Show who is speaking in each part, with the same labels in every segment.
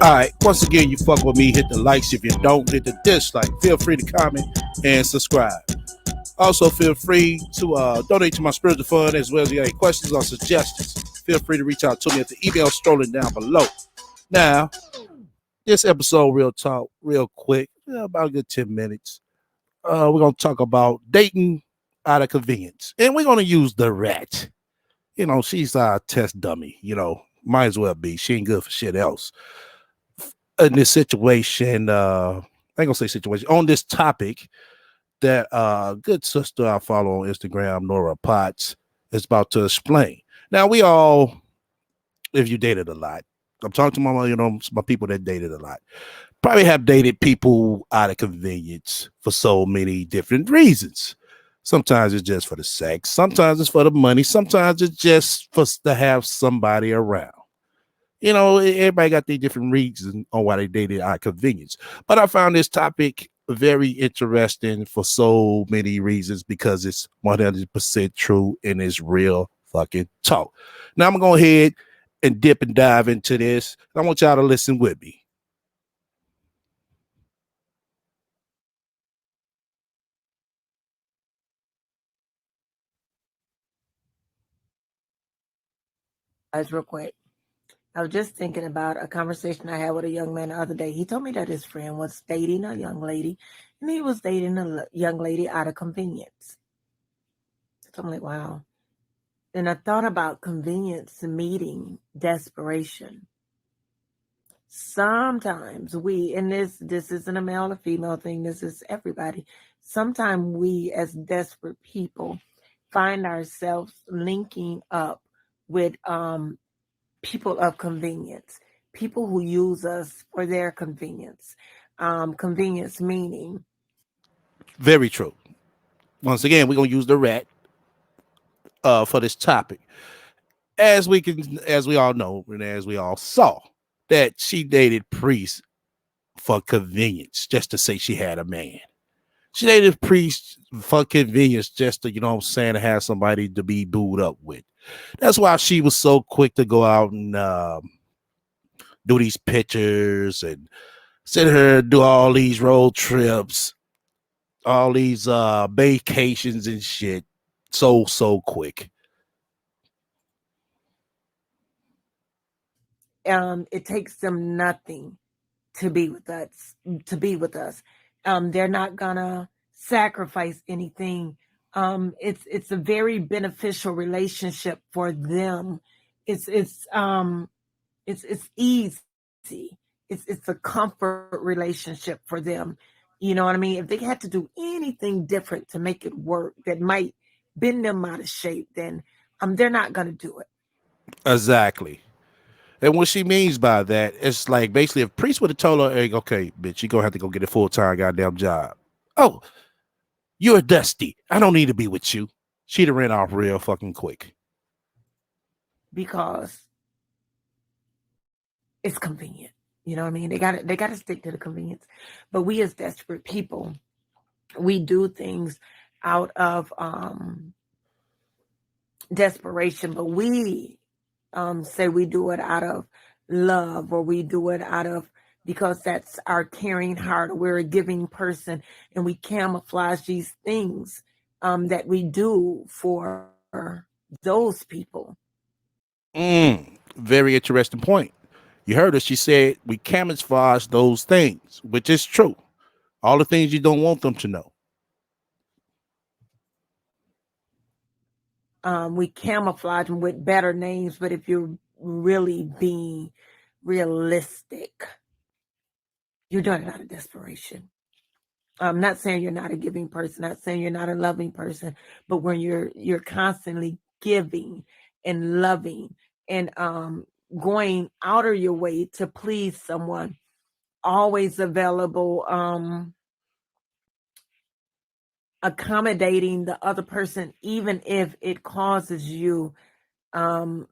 Speaker 1: All right. Once again, you fuck with me, hit the likes. If you don't, hit the dislike. Feel free to comment and subscribe. Also, feel free to donate to my spiritual fund as well as you have any questions or suggestions. Feel free to reach out to me at the email strolling down below. Now, this episode, real talk, real quick, about a good 10 minutes. We're going to talk about dating out of convenience. And we're going to use the rat. She's our test dummy, might as well be. She ain't good for shit else. In this situation, I ain't gonna say situation, on this topic that good sister I follow on Instagram, Nora Potts, is about to explain. Now, we all, if you dated a lot, I'm talking to my people that dated a lot, probably have dated people out of convenience for so many different reasons. Sometimes it's just for the sex, sometimes it's for the money, sometimes it's just for to have somebody around. Everybody got their different reasons on why they dated out of convenience. But I found this topic very interesting for so many reasons because it's 100% true and it's real fucking talk. Now I'm going to go ahead and dip and dive into this. I want y'all to listen with me.
Speaker 2: Real quick. I was just thinking about a conversation I had with a young man the other day. He told me that his friend was dating a young lady, and he was dating a young lady out of convenience. So I'm like, wow. And I thought about convenience meeting desperation. Sometimes we, and this isn't a male or female thing, this is everybody. Sometimes we as desperate people find ourselves linking up with people of convenience, people who use us for their convenience. Convenience meaning.
Speaker 1: Very true. Once again, we're going to use the rat for this topic. As we all know, and as we all saw, that she dated priests for convenience, just to say she had a man. She dated priests for convenience, just to, to have somebody to be booed up with. That's why she was so quick to go out and do these pictures and send her do all these road trips, all these vacations and shit. So quick.
Speaker 2: It takes them nothing to be with us. They're not gonna sacrifice anything. It's a very beneficial relationship for them. It's easy. It's a comfort relationship for them. You know what I mean? If they had to do anything different to make it work that might bend them out of shape, then they're not gonna do it.
Speaker 1: Exactly. And what she means by that, it's like basically if Priest would have told her, hey, okay, bitch, you're gonna have to go get a full-time goddamn job. Oh, you're dusty. I don't need to be with you. She'd have ran off real fucking quick.
Speaker 2: Because it's convenient. You know what I mean? They gotta stick to the convenience. But we as desperate people, we do things out of desperation, but we say we do it out of love, or we do it out of because that's our caring heart, or we're a giving person, and we camouflage these things that we do for those people.
Speaker 1: Very interesting point. You heard her. She said we camouflage those things, which is true. All the things you don't want them to know.
Speaker 2: We camouflage them with better names, but if you're really being realistic, you're doing it out of desperation. I'm not saying you're not a giving person, not saying you're not a loving person, but when you're constantly giving and loving and going out of your way to please someone, always available, accommodating the other person, even if it causes you no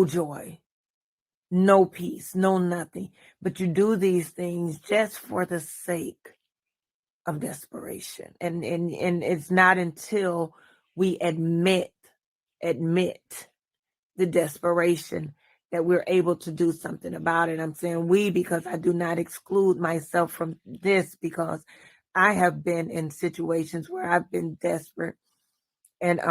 Speaker 2: joy, no peace, no nothing. But you do these things just for the sake of desperation. And it's not until we admit the desperation that we're able to do something about it. I'm saying we because I do not exclude myself from this, because I have been in situations where I've been desperate, and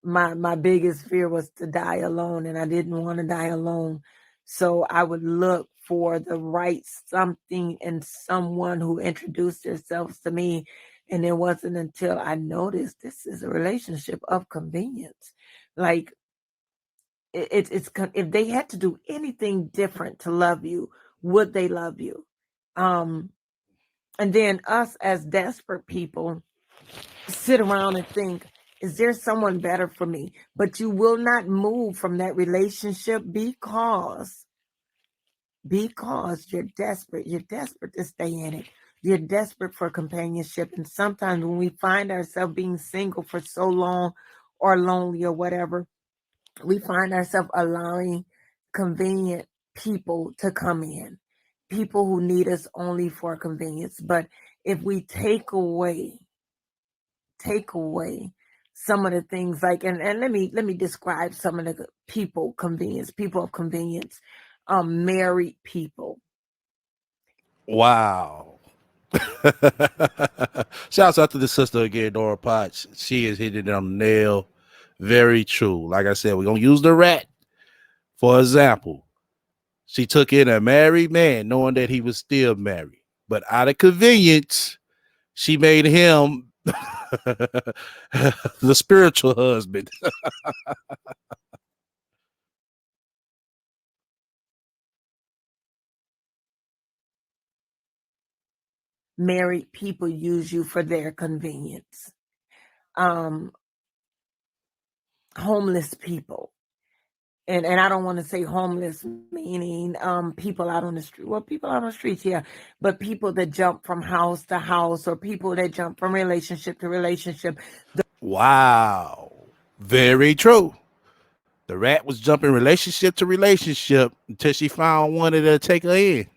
Speaker 2: my biggest fear was to die alone, and I didn't want to die alone. So I would look for the right something and someone who introduced themselves to me. And it wasn't until I noticed this is a relationship of convenience. Like if they had to do anything different to love you, would they love you? And then us as desperate people sit around and think, is there someone better for me? But you will not move from that relationship because you're desperate. You're desperate to stay in it. You're desperate for companionship. And sometimes when we find ourselves being single for so long, or lonely or whatever, we find ourselves allowing convenient people to come in, people who need us only for convenience. But if we take away some of the things, like, and let me describe some of the people of convenience, married people.
Speaker 1: Wow. Shouts out to the sister again, Dora Potts. She is hitting it on the nail. Very true. Like I said, we're gonna use the rat for example. She took in a married man, knowing that he was still married, but out of convenience, she made him the spiritual husband.
Speaker 2: Married people use you for their convenience. Homeless people. And I don't want to say homeless meaning people out on the street. Well, people out on the streets, yeah, but people that jump from house to house, or people that jump from relationship to relationship.
Speaker 1: Wow. Very true. The rat was jumping relationship to relationship until she found one that'll take her in.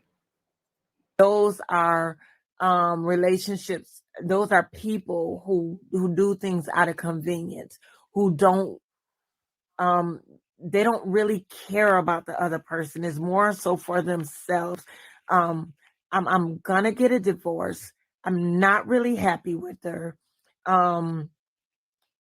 Speaker 2: Those are relationships. Those are people who do things out of convenience, who don't they don't really care about the other person. It's more so for themselves. I'm gonna get a divorce. I'm not really happy with her. Um,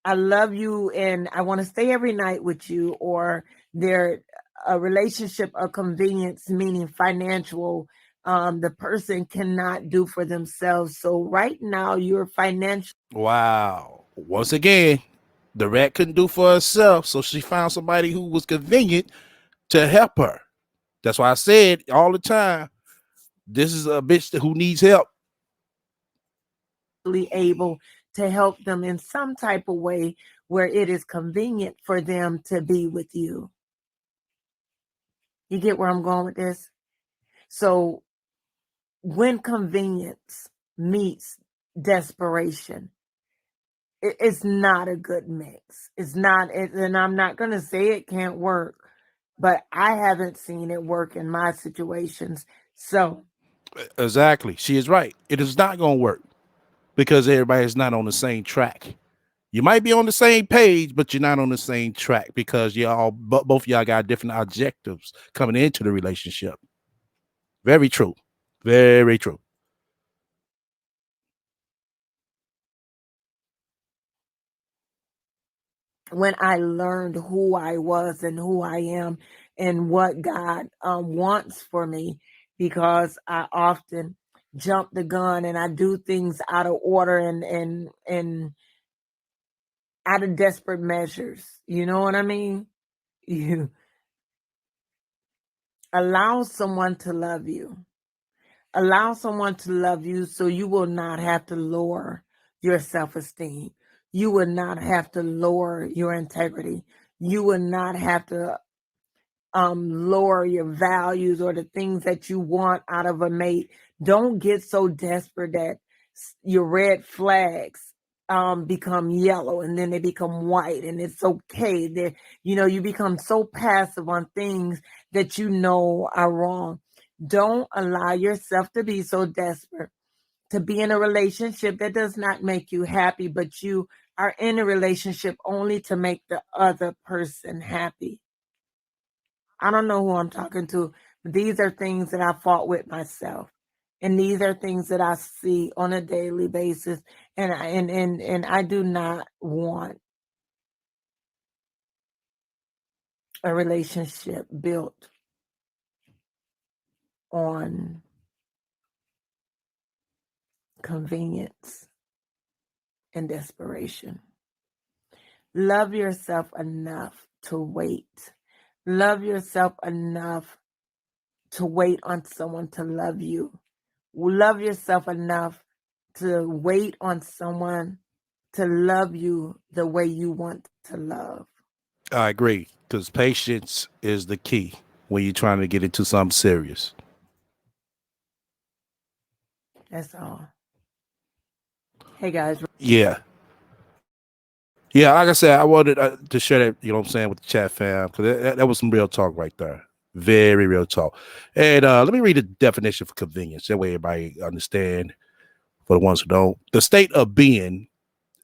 Speaker 2: I love you and I want to stay every night with you. Or they're a relationship of convenience, meaning financial. The person cannot do for themselves. So right now you're financial.
Speaker 1: Wow. Once again, the rat couldn't do for herself, so she found somebody who was convenient to help her. That's why I said all the time, this is a bitch who needs help.
Speaker 2: Able to help them in some type of way where it is convenient for them to be with you. You get where I'm going with this? So when convenience meets desperation, it's not a good mix. It's not, and I'm not going to say it can't work, but I haven't seen it work in my situations. So
Speaker 1: Exactly. She is right. It is not going to work because everybody is not on the same track. You might be on the same page, but you're not on the same track because y'all, both of y'all got different objectives coming into the relationship. Very true. Very true.
Speaker 2: when I learned who I was and who I am and what God wants for me, because I often jump the gun and I do things out of order and out of desperate measures. You know what I mean? You allow someone to love you. Allow someone to love you so you will not have to lower your self-esteem. You will not have to lower your integrity. You will not have to lower your values or the things that you want out of a mate. Don't get so desperate that your red flags become yellow and then they become white, and it's okay. That you become so passive on things that you know are wrong. Don't allow yourself to be so desperate to be in a relationship that does not make you happy, but you are in a relationship only to make the other person happy. I don't know who I'm talking to. But these are things that I fought with myself. And these are things that I see on a daily basis. And I do not want a relationship built on convenience and desperation. Love yourself enough to wait. Love yourself enough to wait on someone to love you. Love yourself enough to wait on someone to love you the way you want to love.
Speaker 1: I agree, because patience is the key when you're trying to get into something serious.
Speaker 2: That's all. Hey guys.
Speaker 1: Yeah. Yeah, like I said, I wanted to share that, you know what I'm saying, with the chat fam, because that was some real talk right there. Very real talk. And let me read the definition for convenience. That way everybody understand, for the ones who don't. The state of being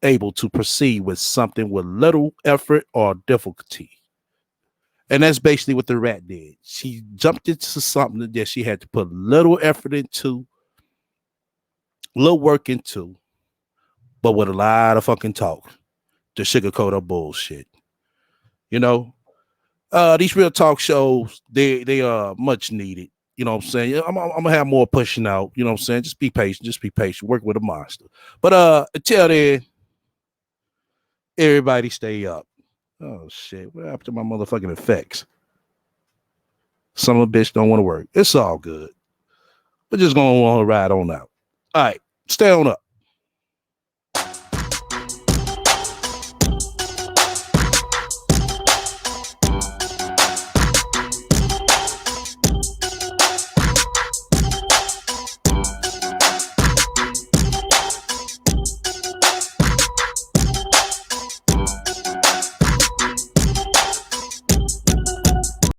Speaker 1: able to proceed with something with little effort or difficulty. And that's basically what the rat did. She jumped into something that she had to put little effort into, little work into, but with a lot of fucking talk to sugarcoat her bullshit. You know, these real talk shows, they are much needed. You know what I'm saying? I'm gonna have more pushing out. You know what I'm saying? Just be patient. Work with a monster. But until then, everybody stay up. Oh shit! What happened to my motherfucking effects? Some of the bitch don't want to work. It's all good. We're just gonna want to ride on out. All right, stay on up.